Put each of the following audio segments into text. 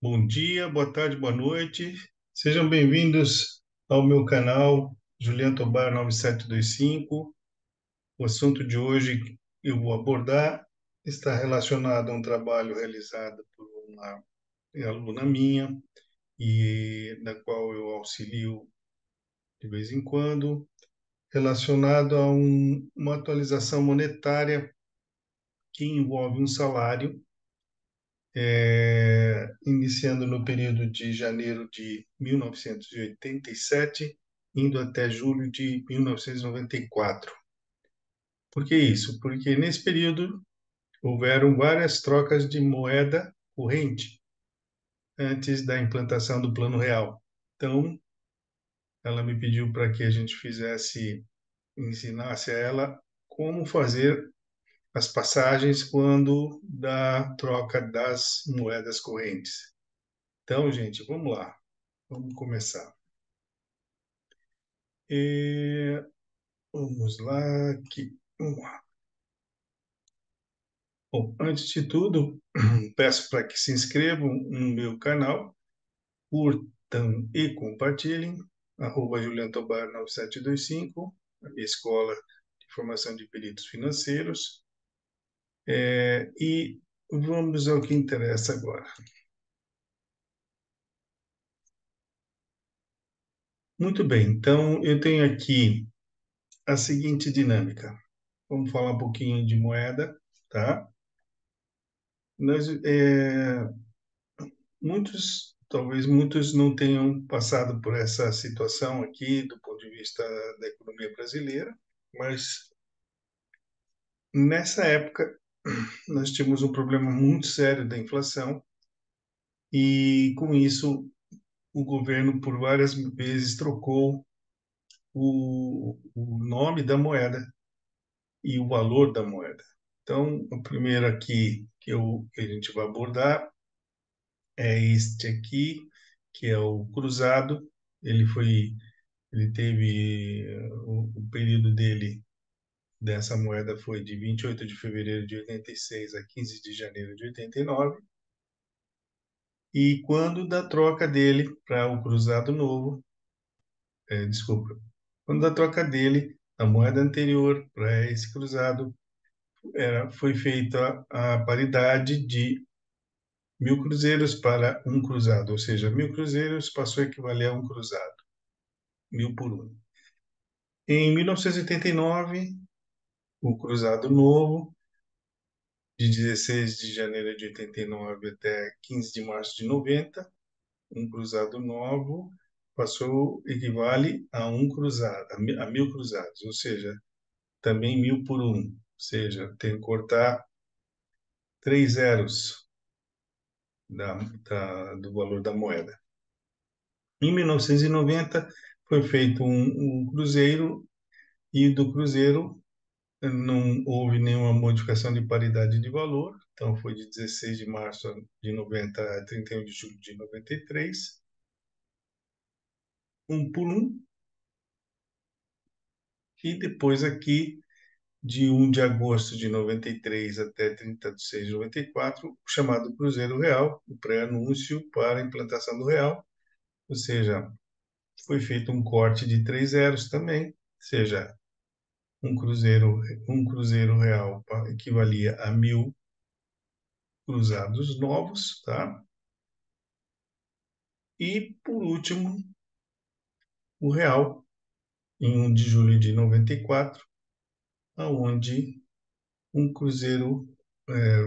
Bom dia, boa tarde, boa noite. Sejam bem-vindos ao meu canal Juliano Tobar 9725. O assunto de hoje que eu vou abordar está relacionado a um trabalho realizado por uma aluna minha e na qual eu auxilio de vez em quando, relacionado a uma atualização monetária que envolve um salário iniciando no período de janeiro de 1987, indo até julho de 1994. Por que isso? Porque nesse período houveram várias trocas de moeda corrente antes da implantação do Plano Real. Então, ela me pediu para que a gente ensinasse a ela como fazer as passagens quando da troca das moedas correntes. Então, gente, vamos lá. Vamos começar. E vamos lá, aqui. Vamos lá. Bom, antes de tudo, peço para que se inscrevam no meu canal, curtam e compartilhem, Juliano Tobar 9725, a minha escola de formação de peritos financeiros. E vamos ao que interessa agora. Muito bem, então eu tenho aqui a seguinte dinâmica. Vamos falar um pouquinho de moeda, tá? Nós, talvez muitos não tenham passado por essa situação aqui do ponto de vista da economia brasileira, mas nessa época nós tínhamos um problema muito sério da inflação e com isso o governo por várias vezes trocou o nome da moeda e o valor da moeda. Então, o primeiro aqui que a gente vai abordar é este aqui, que é o cruzado. Ele foi Ele teve o período dele dessa moeda foi de 28 de fevereiro de 86 a 15 de janeiro de 89. E quando da troca dele para o cruzado novo, desculpa, quando da troca dele, a moeda anterior para esse cruzado, foi feita a paridade de 1.000 cruzeiros para um cruzado, ou seja, 1.000 cruzeiros passou a equivaler a um cruzado, 1.000 por 1. Em 1989, o cruzado novo de 16 de janeiro de 89 até 15 de março de 90, um cruzado novo equivale a um cruzado, a 1.000 cruzados, ou seja, também 1.000 por 1, ou seja, tem que cortar 3 zeros do valor da moeda. Em 1990 foi feito um cruzeiro e do cruzeiro não houve nenhuma modificação de paridade de valor, então foi de 16 de março de 90 a 31 de julho de 93, 1 por 1, e depois aqui de 1 de agosto de 93 até 30 de 6 de 94, o chamado Cruzeiro Real, o pré-anúncio para a implantação do real, ou seja, foi feito um corte de 3 zeros também, ou seja, um cruzeiro real equivalia a 1.000 cruzados novos, tá? E, por último, o real, em 1 de julho de 94, aonde um cruzeiro,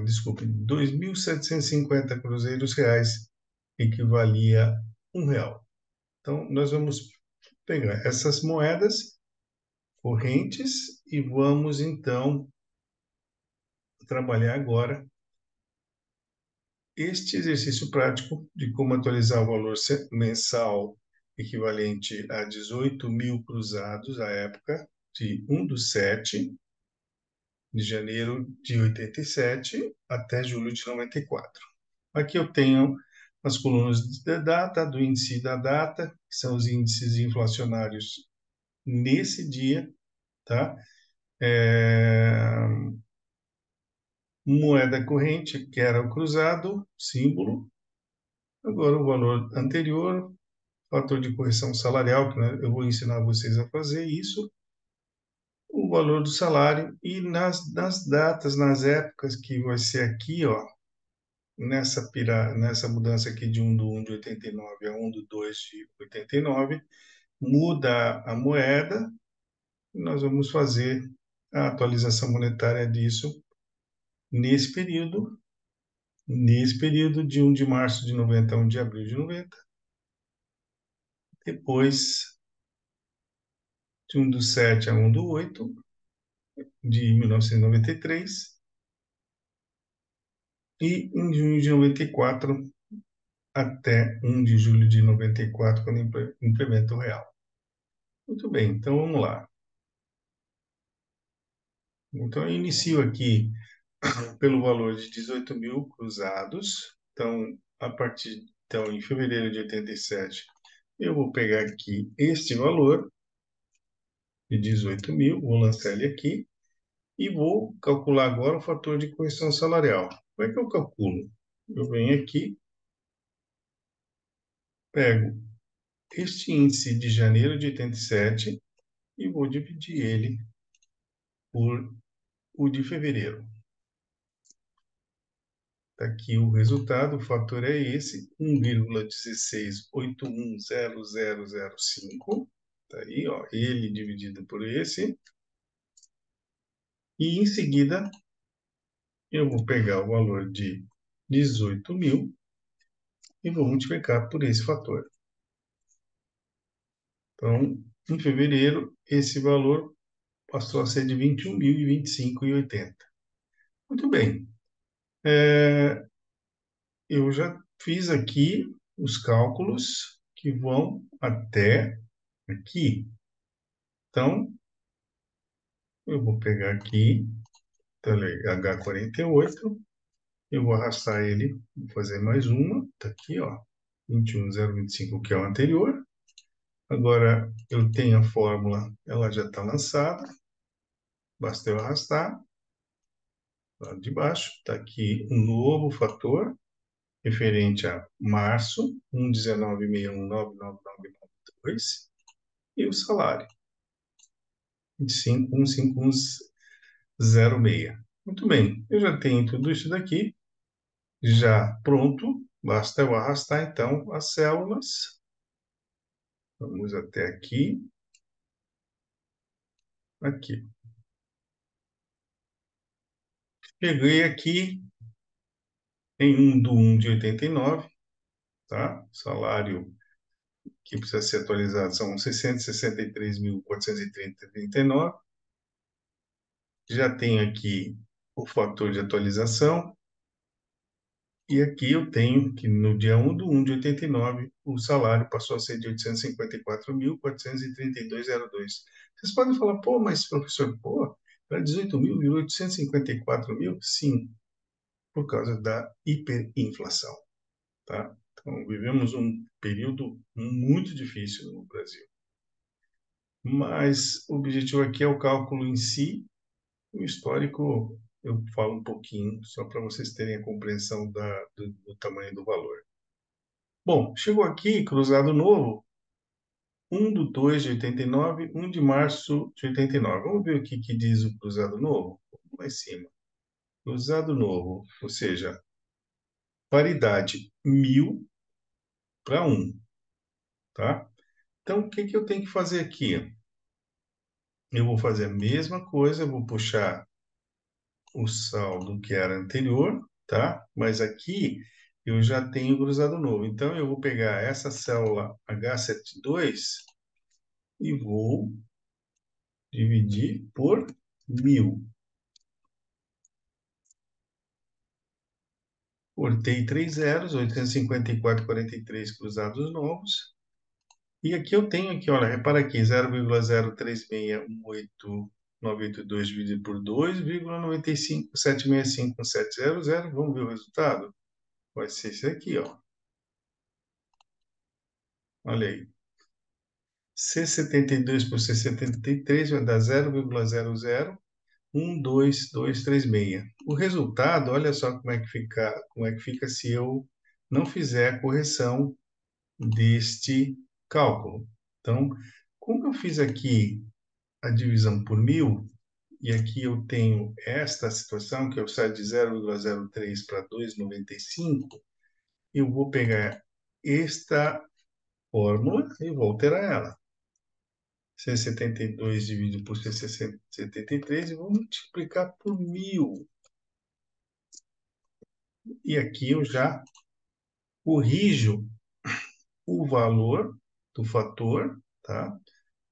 desculpe, 2.750 cruzeiros reais equivalia a R$ 1. Então, nós vamos pegar essas moedas correntes e vamos, então, trabalhar agora este exercício prático de como atualizar o valor mensal equivalente a 18.000 cruzados à época de 1 do 7 de janeiro de 87 até julho de 94. Aqui eu tenho as colunas da data, do índice da data, que são os índices inflacionários nesse dia, tá? É, moeda corrente, que era o cruzado, símbolo, Agora, o valor anterior, fator de correção salarial, que eu vou ensinar vocês a fazer isso, o valor do salário e nas datas, nas épocas que vai ser aqui, ó, nessa mudança aqui de 1 de 89 a 1 de 89, muda a moeda e nós vamos fazer a atualização monetária disso nesse período, de 1 de março de 90 a 1 de abril de 90, depois de 1 do 7 a 1 do 8 de 1993 e em junho de 94 até 1 de julho de 94, quando implementa o real. Muito bem, então vamos lá. Então, eu inicio aqui pelo valor de 18 mil cruzados. Então, em fevereiro de 87, eu vou pegar aqui este valor de 18 mil, vou lançar ele aqui e vou calcular agora o fator de correção salarial. Como é que eu calculo? Eu venho aqui, pego este índice de janeiro de 87 e vou dividir ele por o de fevereiro. Está aqui o resultado, o fator é esse, 1,168100005. Está aí, ó, ele dividido por esse. E em seguida, eu vou pegar o valor de 18 mil e vou multiplicar por esse fator. Então, em fevereiro, esse valor passou a ser de 21.025,80. Muito bem. Eu já fiz aqui os cálculos que vão até aqui. Então, eu vou pegar aqui, H48, eu vou arrastar ele, vou fazer mais uma, tá aqui, ó, 21.025, que é o anterior. Agora, eu tenho a fórmula, ela já está lançada, basta eu arrastar, lá de baixo, está aqui um novo fator, referente a março, 119.619.992, e o salário, 25.15106. Muito bem, eu já tenho tudo isso daqui já pronto, basta eu arrastar então as células. Vamos até aqui, aqui. Peguei aqui em 1 de 89, tá? Salário que precisa ser atualizado são 663.430,39. Já tenho aqui o fator de atualização. E aqui eu tenho que no dia 1 de 89, o salário passou a ser de 854.432,02. Vocês podem falar, pô, mas professor, pô, para 18 mil virou 854 mil? Sim, por causa da hiperinflação, tá? Então, vivemos um período muito difícil no Brasil. Mas o objetivo aqui é o cálculo em si. O histórico eu falo um pouquinho, só para vocês terem a compreensão do tamanho do valor. Bom, chegou aqui, cruzado novo, 1 de 2 de 89, 1 de março de 89. Vamos ver o que diz o cruzado novo? Vamos lá em cima. Cruzado novo, ou seja, paridade 1.000 para 1, tá? Então, o que eu tenho que fazer aqui? Eu vou fazer a mesma coisa, eu vou puxar o saldo que era anterior, tá? Mas aqui eu já tenho cruzado novo. Então, eu vou pegar essa célula H72 e vou dividir por 1.000. Cortei 3 zeros, 854,43 cruzados novos. E aqui eu tenho aqui, olha, repara aqui, 0,03618982 dividido por 2,957651700. Vamos ver o resultado? Vai ser esse aqui, ó. Olha aí. C72 por C73 vai dar 0,00 12236. O resultado, olha só como é que fica se eu não fizer a correção deste cálculo. Então, como eu fiz aqui a divisão por 1.000, e aqui eu tenho esta situação, que eu saio de 0,03 para 2,95, eu vou pegar esta fórmula e vou alterar ela. C72 dividido por C73 e vou multiplicar por 1.000. E aqui eu já corrijo o valor do fator, tá?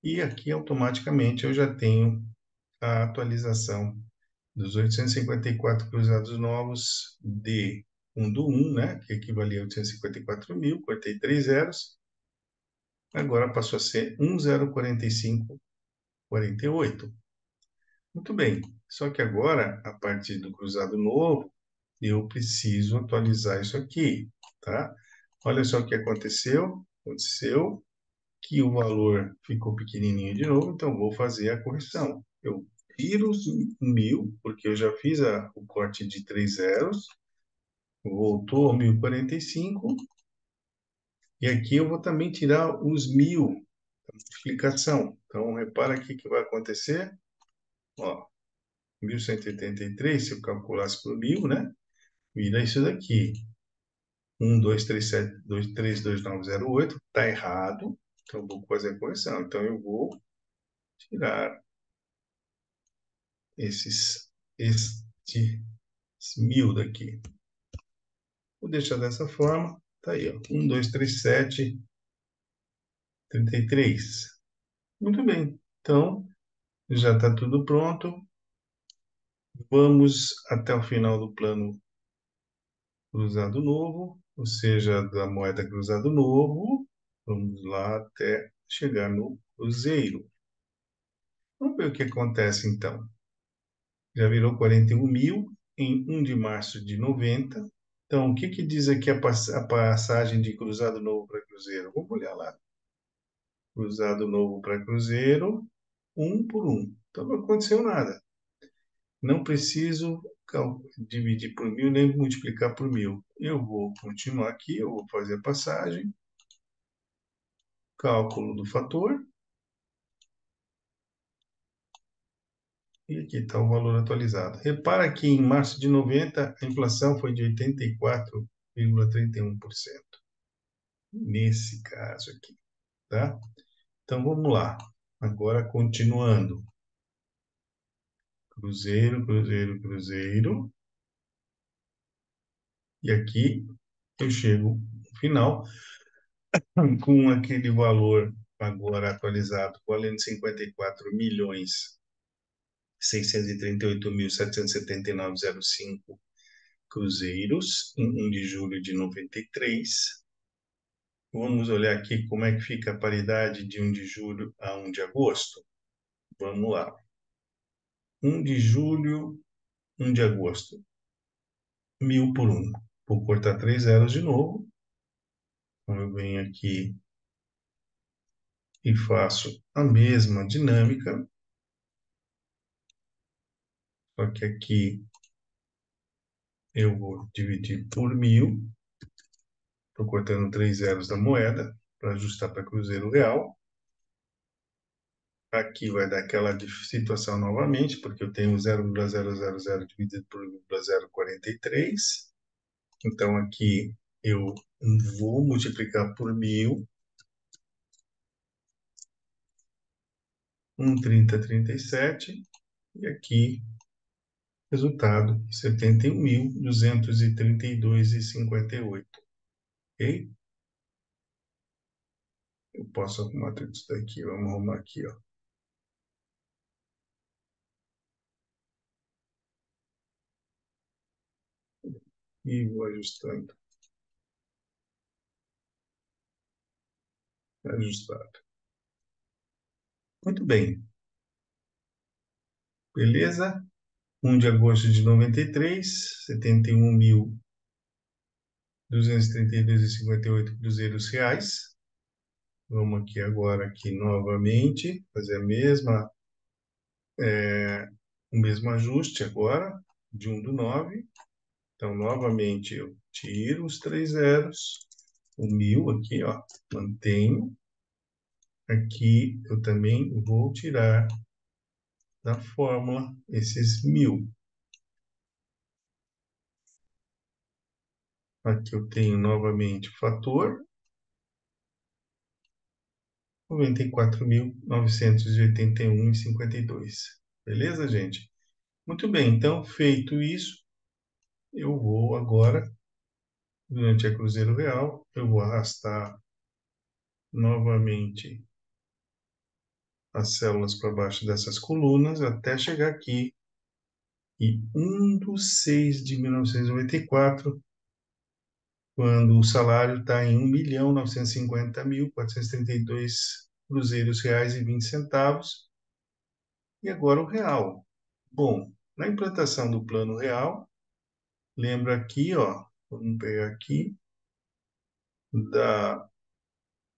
E aqui automaticamente eu já tenho a atualização dos 854 cruzados novos de 1 do 1, né? Que equivalia a 854.000, cortei 3 zeros, agora passou a ser 1045,48. Muito bem, só que agora, a partir do cruzado novo, eu preciso atualizar isso aqui, tá? Olha só o que aconteceu. Aconteceu que o valor ficou pequenininho de novo, então vou fazer a correção. Eu tiro os 1.000, porque eu já fiz o corte de 3 zeros, voltou a 1045, e aqui eu vou também tirar os 1.000, a multiplicação. Então, repara aqui que vai acontecer, ó, 1.183, se eu calculasse por 1.000, né? Vira isso daqui. 1, 2, 3, 7, 2, 3, 2, 9, 0, 8. Está errado. Então, eu vou fazer a correção. Então, eu vou tirar este 1.000 daqui. Vou deixar dessa forma. Tá aí, ó. 1, 2, 3, 7, 33. Muito bem. Então, já está tudo pronto. Vamos até o final do plano cruzado novo, ou seja, da moeda cruzado novo. Vamos lá até chegar no cruzeiro. Vamos ver o que acontece então. Já virou 41.000 em 1 de março de 90. Então, o que que diz aqui a passagem de cruzado novo para cruzeiro? Vamos olhar lá. Cruzado novo para cruzeiro, 1 por 1. Então, não aconteceu nada. Não preciso dividir por 1.000 nem multiplicar por 1.000. Eu vou continuar aqui, eu vou fazer a passagem. Cálculo do fator. E aqui está o valor atualizado. Repara que em março de 90, a inflação foi de 84,31%. Nesse caso aqui, tá? Então, vamos lá. Agora, continuando. Cruzeiro, cruzeiro, cruzeiro. E aqui eu chego no final com aquele valor agora atualizado, valendo 54.638.779,05 cruzeiros em 1 de julho de 93. Vamos olhar aqui como é que fica a paridade de 1 de julho a 1 de agosto. Vamos lá. 1 de julho, 1 de agosto. 1.000 por 1. Vou cortar 3 zeros de novo. Então, eu venho aqui e faço a mesma dinâmica. Só que aqui eu vou dividir por 1.000. Estou cortando 3 zeros da moeda para ajustar para cruzeiro real. Aqui vai dar aquela situação novamente, porque eu tenho 0,000 dividido por 0,043. Então, aqui eu vou multiplicar por 1.000. 1,3037. E aqui, resultado, 71.232,58. Ok? Eu posso arrumar tudo isso daqui. Vamos arrumar aqui, ó. E vou ajustando. Ajustado. Muito bem. Beleza? 1 de agosto de 93, 71.232,58 cruzeiros reais. Vamos aqui agora, aqui novamente, fazer o mesmo ajuste agora, de 1 do 9. Então, novamente, eu tiro os 3 zeros, o 1.000 aqui, ó, mantenho. Aqui eu também vou tirar da fórmula esses 1.000. Aqui eu tenho novamente o fator 94.981,52. Beleza, gente? Muito bem, então, feito isso, eu vou agora, durante a Cruzeiro Real, eu vou arrastar novamente as células para baixo dessas colunas até chegar aqui e 1/6 de 1994, quando o salário está em 1.950.432 cruzeiros reais e 20 centavos. E agora o real. Bom, na implantação do plano real, lembra aqui, ó, vamos pegar aqui, dá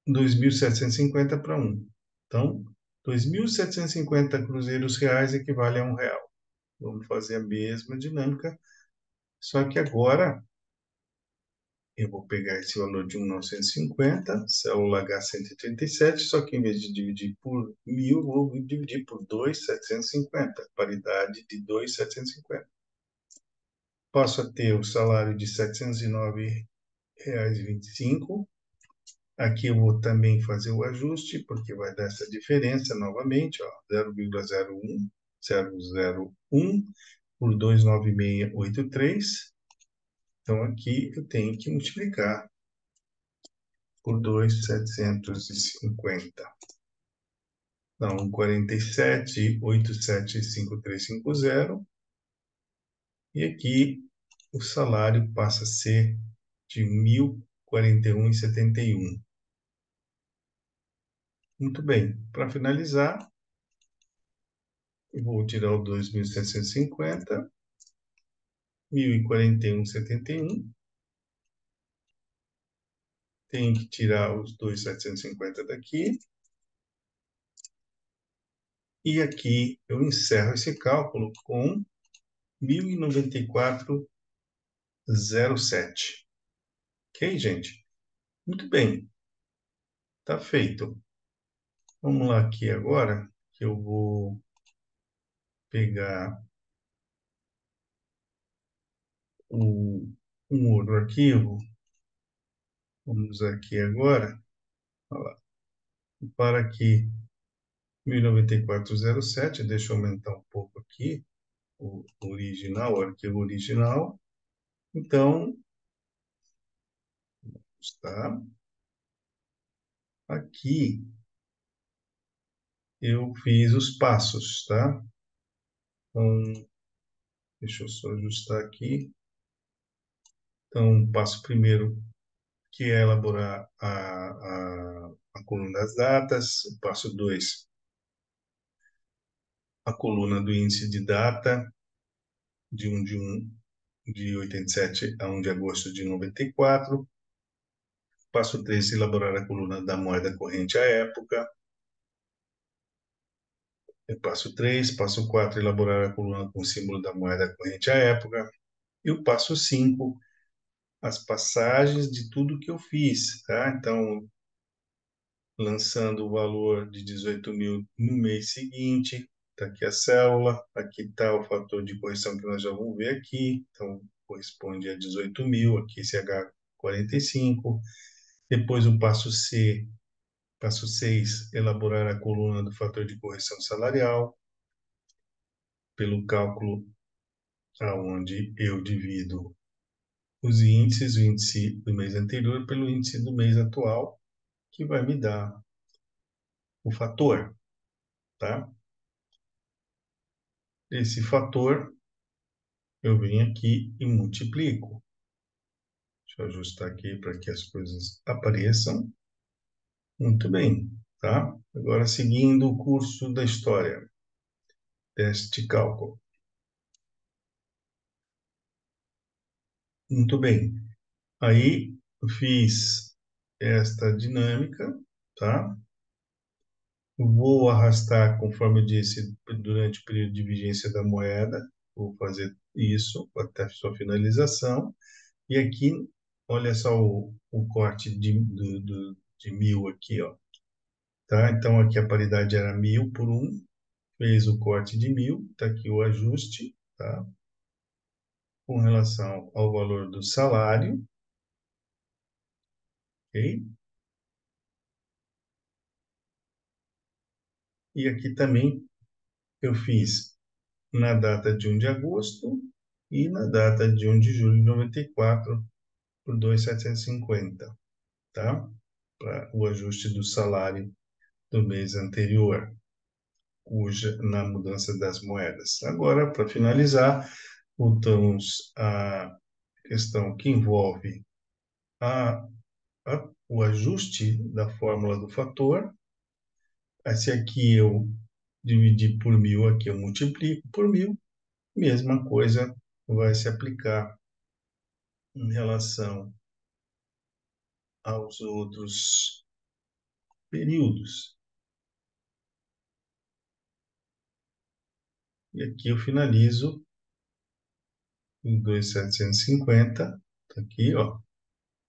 2.750 para 1. Então, 2.750 cruzeiros reais equivale a R$ 1. Vamos fazer a mesma dinâmica, só que agora eu vou pegar esse valor de 1.950, célula H137, só que em vez de dividir por 1.000, vou dividir por 2.750, paridade de 2.750. Passo a ter o salário de R$ 709,25. Aqui eu vou também fazer o ajuste, porque vai dar essa diferença novamente, ó, 0,01001 por 29683. Então, aqui eu tenho que multiplicar por 2.750. Então, 47,875350. E aqui o salário passa a ser de 1.041,71. Muito bem. Para finalizar, eu vou tirar o 2.750, 1.041,71. Tenho que tirar os 2.750 daqui. E aqui eu encerro esse cálculo com 1.094,07. Ok, gente? Muito bem. Está feito. Vamos lá aqui agora, que eu vou pegar um outro arquivo. Vamos aqui agora. Olha lá. Para aqui, 1094,07. Deixa eu aumentar um pouco aqui o original, o arquivo original. Então, está aqui. Eu fiz os passos, tá? Então, deixa eu só ajustar aqui. Então, passo primeiro, que é elaborar a coluna das datas. O passo 2, a coluna do índice de data, de 87 a 1 de agosto de 94. Passo 3, elaborar a coluna da moeda corrente à época. Passo 3, passo 4, elaborar a coluna com o símbolo da moeda corrente à época. E o passo 5, as passagens de tudo que eu fiz, tá? Então, lançando o valor de 18.000 no mês seguinte, está aqui a célula, aqui está o fator de correção que nós já vamos ver aqui, então corresponde a 18.000, aqui CH45. Depois o passo C, passo 6, elaborar a coluna do fator de correção salarial, pelo cálculo aonde eu divido os índices, o índice do mês anterior pelo índice do mês atual, que vai me dar o fator, tá? Esse fator eu venho aqui e multiplico. Deixa eu ajustar aqui para que as coisas apareçam. Muito bem, tá? Agora, seguindo o curso da história, teste de cálculo. Muito bem. Aí, eu fiz esta dinâmica, tá? Vou arrastar, conforme eu disse, durante o período de vigência da moeda. vou fazer isso até a sua finalização. E aqui, olha só o corte de 1.000 aqui, ó. Tá? Então, aqui a paridade era 1.000 por 1, fez o corte de 1.000, está aqui o ajuste, tá? Com relação ao valor do salário, ok? E aqui também eu fiz na data de 1 de agosto e na data de 1 de julho de 94 por 2.750, tá? Para o ajuste do salário do mês anterior, cuja na mudança das moedas. Agora, para finalizar, voltamos à questão que envolve a, o ajuste da fórmula do fator. Se aqui eu dividir por 1.000, aqui eu multiplico por 1.000, mesma coisa vai se aplicar em relação aos outros períodos. E aqui eu finalizo em 2.750, tá aqui, ó,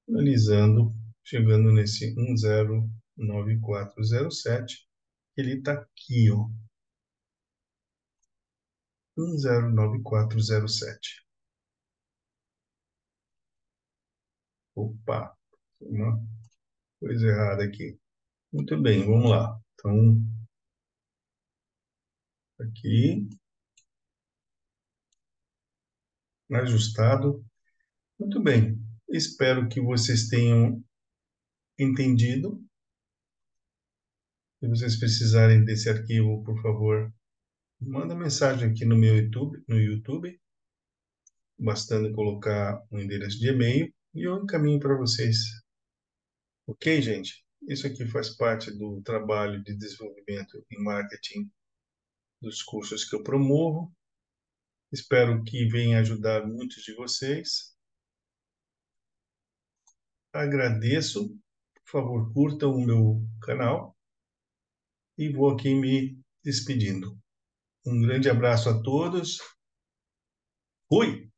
finalizando, chegando nesse 109407, ele está aqui, ó, 109407. Opa, uma coisa errada aqui. Muito bem, vamos lá. Então, aqui, ajustado. Muito bem. Espero que vocês tenham entendido. Se vocês precisarem desse arquivo, por favor, manda mensagem aqui no YouTube, bastando colocar um endereço de e-mail e eu encaminho para vocês. Ok, gente? Isso aqui faz parte do trabalho de desenvolvimento em marketing dos cursos que eu promovo. Espero que venha ajudar muitos de vocês. Agradeço. Por favor, curtam o meu canal e vou aqui me despedindo. Um grande abraço a todos. Fui!